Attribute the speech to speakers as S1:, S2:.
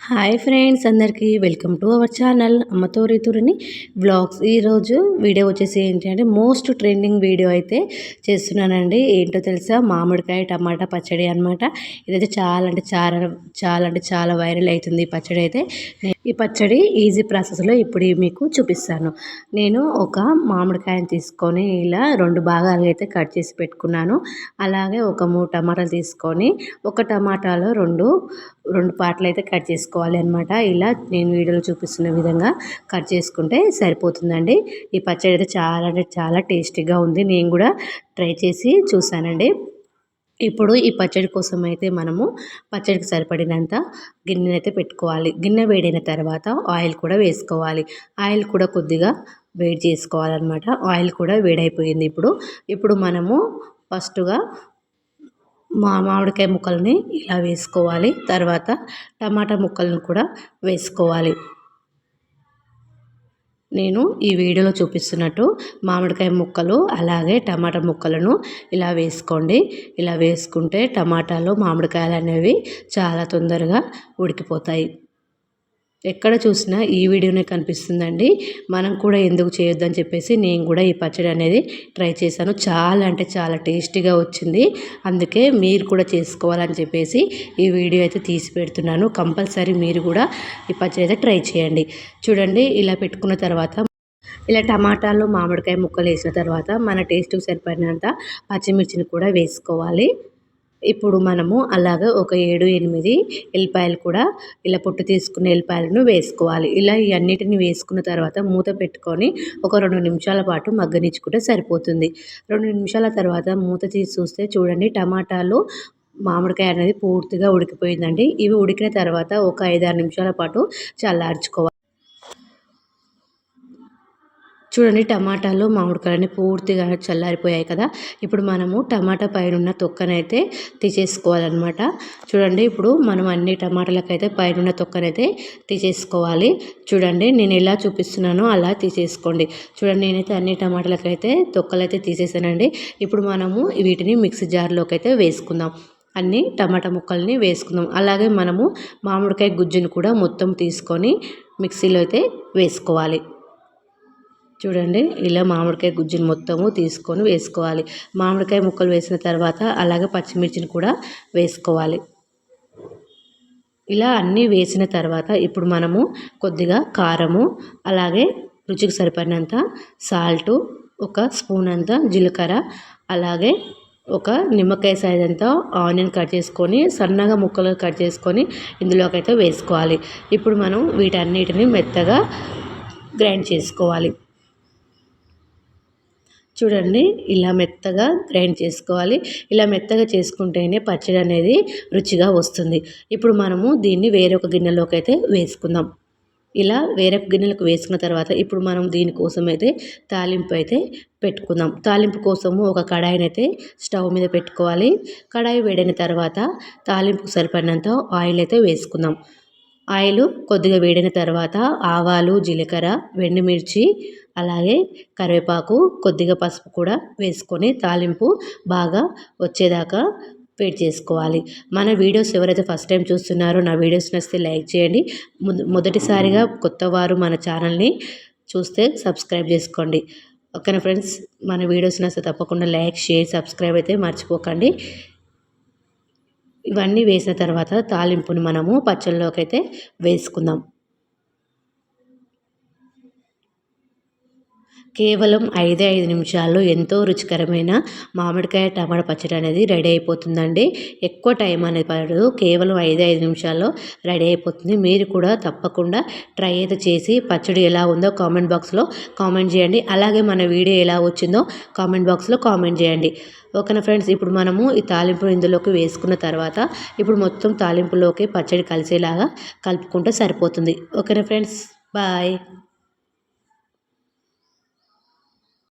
S1: Hi friends, అందరికీ welcome to our channel అమ్మతో రితురిని vlogs. ఈరోజు వీడియో వచ్చేసి ఏంటంటే మోస్ట్ ట్రెండింగ్ వీడియో అయితే చేస్తున్నానండి. ఏంటో తెలుసా, మామిడికాయ టమాటా పచ్చడి అనమాట. ఇదైతే చాలా అంటే చాలా వైరల్ అవుతుంది ఈ పచ్చడి అయితే. ఈ పచ్చడి ఈజీ ప్రాసెస్లో ఇప్పుడు మీకు చూపిస్తాను. నేను ఒక మామిడికాయని తీసుకొని ఇలా 2 భాగాలు అయితే కట్ చేసి పెట్టుకున్నాను. అలాగే ఒక 3 టమాటాలు తీసుకొని ఒక టమాటాలో రెండు పార్ట్లు అయితే కట్ చేసుకోవాలి అనమాట. ఇలా నేను వీడియోలో చూపిస్తున్న విధంగా కట్ చేసుకుంటే సరిపోతుందండి. ఈ పచ్చడి అయితే చాలా అంటే చాలా టేస్టీగా ఉంది. నేను కూడా ట్రై చేసి చూసానండి. ఇప్పుడు ఈ పచ్చడి కోసం అయితే మనము పచ్చడికి సరిపడినంత గిన్నెనైతే పెట్టుకోవాలి. గిన్నె వేడైన తర్వాత ఆయిల్ కూడా వేసుకోవాలి. ఆయిల్ కూడా కొద్దిగా వేడి చేసుకోవాలన్నమాట. ఆయిల్ కూడా వేడైపోయింది. ఇప్పుడు మనము ఫస్ట్గా మామిడికాయ ముక్కల్ని ఇలా వేసుకోవాలి. తర్వాత టమాటా ముక్కలను కూడా వేసుకోవాలి. నేను ఈ వీడియోలో చూపిస్తున్నట్టు మామిడికాయ ముక్కలు అలాగే టమాటా ముక్కలను ఇలా వేసుకోండి. ఇలా వేసుకుంటే టమాటాలు మామిడికాయలు అనేవి చాలా తొందరగా ఉడికిపోతాయి. ఎక్కడ చూసినా ఈ వీడియోనే కనిపిస్తుందండి. మనం కూడా ఎందుకు చేయొద్దని చెప్పేసి నేను కూడా ఈ పచ్చడి అనేది ట్రై చేశాను. చాలా అంటే చాలా టేస్టీగా వచ్చింది. అందుకే మీరు కూడా చేసుకోవాలని చెప్పేసి ఈ వీడియో అయితే తీసి పెడుతున్నాను. కంపల్సరీ మీరు కూడా ఈ పచ్చడి అయితే ట్రై చేయండి. చూడండి, ఇలా పెట్టుకున్న తర్వాత ఇలా టమాటాలు మామిడికాయ ముక్కలు వేసిన తర్వాత మన టేస్ట్కి సరిపడినంత పచ్చిమిర్చిని కూడా వేసుకోవాలి. ఇప్పుడు మనము అలాగే ఒక 7-8 ఎల్లిపాయలు కూడా ఇలా పొట్టు తీసుకున్న ఎల్లిపాయలను వేసుకోవాలి. ఇలా ఈ అన్నిటిని వేసుకున్న తర్వాత మూత పెట్టుకొని ఒక 2 నిమిషాల పాటు మగ్గనిచ్చుకుంటే సరిపోతుంది. 2 నిమిషాల తర్వాత మూత తీసి చూస్తే చూడండి, టమాటాలు మామిడికాయ అనేది పూర్తిగా ఉడికిపోయిందండి. ఇవి ఉడికిన తర్వాత ఒక 5-6 నిమిషాల పాటు చల్లార్చుకోవాలి. చూడండి, టమాటాలు మామిడికాయలని పూర్తిగా చల్లారిపోయాయి కదా. ఇప్పుడు మనము టమాటా పైన తొక్కనైతే తీసేసుకోవాలన్నమాట. చూడండి, ఇప్పుడు మనం అన్ని టమాటాలకైతే పైన తొక్కనైతే తీసేసుకోవాలి. చూడండి, నేను ఎలా చూపిస్తున్నానో అలా తీసేసుకోండి. చూడండి, నేనైతే అన్ని టమాటాలకైతే తొక్కలైతే తీసేసానండి. ఇప్పుడు మనము వీటిని మిక్సీ జార్లోకి అయితే వేసుకుందాం. అన్ని టమాటా ముక్కల్ని వేసుకుందాం. అలాగే మనము మామిడికాయ గుజ్జును కూడా మొత్తం తీసుకొని మిక్సీలో అయితే వేసుకోవాలి. చూడండి, ఇలా మామిడికాయ గుజ్జును మొత్తము తీసుకొని వేసుకోవాలి. మామిడికాయ ముక్కలు వేసిన తర్వాత అలాగే పచ్చిమిర్చిని కూడా వేసుకోవాలి. ఇలా అన్నీ వేసిన తర్వాత ఇప్పుడు మనము కొద్దిగా కారము, అలాగే రుచికి సరిపడినంత సాల్టు, ఒక స్పూన్ అంత జీలకర్ర, అలాగే ఒక నిమ్మకాయ సైజ్ అంతా ఆనియన్ కట్ చేసుకొని సన్నగా ముక్కలు కట్ చేసుకొని ఇందులోకైతే వేసుకోవాలి. ఇప్పుడు మనం వీటన్నిటిని మెత్తగా గ్రైండ్ చేసుకోవాలి. చూడండి, ఇలా మెత్తగా గ్రైండ్ చేసుకోవాలి. ఇలా మెత్తగా చేసుకుంటేనే పచ్చడి అనేది రుచిగా వస్తుంది. ఇప్పుడు మనము దీన్ని వేరొక గిన్నెలోకి అయితే వేసుకుందాం. ఇలా వేరొక గిన్నెలకు వేసుకున్న తర్వాత ఇప్పుడు మనం దీనికోసం అయితే తాలింపు అయితే పెట్టుకుందాం. తాలింపు కోసము ఒక కడాయిని అయితే స్టవ్ మీద పెట్టుకోవాలి. కడాయి వేడైన తర్వాత తాలింపుకు సరిపడినంత ఆయిల్ అయితే వేసుకుందాం. ఆయిల్ కొద్దిగా వేడిన తర్వాత ఆవాలు, జీలకర్ర, ఎండుమిర్చి, అలాగే కరివేపాకు, కొద్దిగా పసుపు కూడా వేసుకొని తాలింపు బాగా వచ్చేదాకా వేడి చేసుకోవాలి. మన వీడియోస్ ఎవరైతే ఫస్ట్ టైం చూస్తున్నారో నా వీడియోస్ నచ్చితే లైక్ చేయండి. మొదటిసారిగా కొత్తవారు మన ఛానల్ని చూస్తే సబ్స్క్రైబ్ చేసుకోండి. ఓకేనా ఫ్రెండ్స్, మన వీడియోస్ నచ్చితే తప్పకుండా లైక్, షేర్, సబ్స్క్రైబ్ అయితే మర్చిపోకండి. ఇవన్నీ వేసిన తర్వాత తాలింపుని మనము పచ్చళ్ళలోకి అయితే వేసుకుందాం. కేవలం 5 నిమిషాల్లో ఎంతో రుచికరమైన మామిడికాయ టమాటా పచ్చడి అనేది రెడీ అయిపోతుందండి. ఎక్కువ టైం అనేది పడదు. కేవలం 5 నిమిషాల్లో రెడీ అయిపోతుంది. మీరు కూడా తప్పకుండా ట్రై అయితే చేసి పచ్చడి ఎలా ఉందో కామెంట్ బాక్స్లో కామెంట్ చేయండి. అలాగే మన వీడియో ఎలా వచ్చిందో కామెంట్ బాక్స్లో కామెంట్ చేయండి. ఓకేనా ఫ్రెండ్స్, ఇప్పుడు మనము ఈ తాలింపు ఇందులోకి వేసుకున్న తర్వాత ఇప్పుడు మొత్తం తాలింపులోకి పచ్చడి కలిసేలాగా కలుపుకుంటే సరిపోతుంది. ఓకేనా ఫ్రెండ్స్, బాయ్.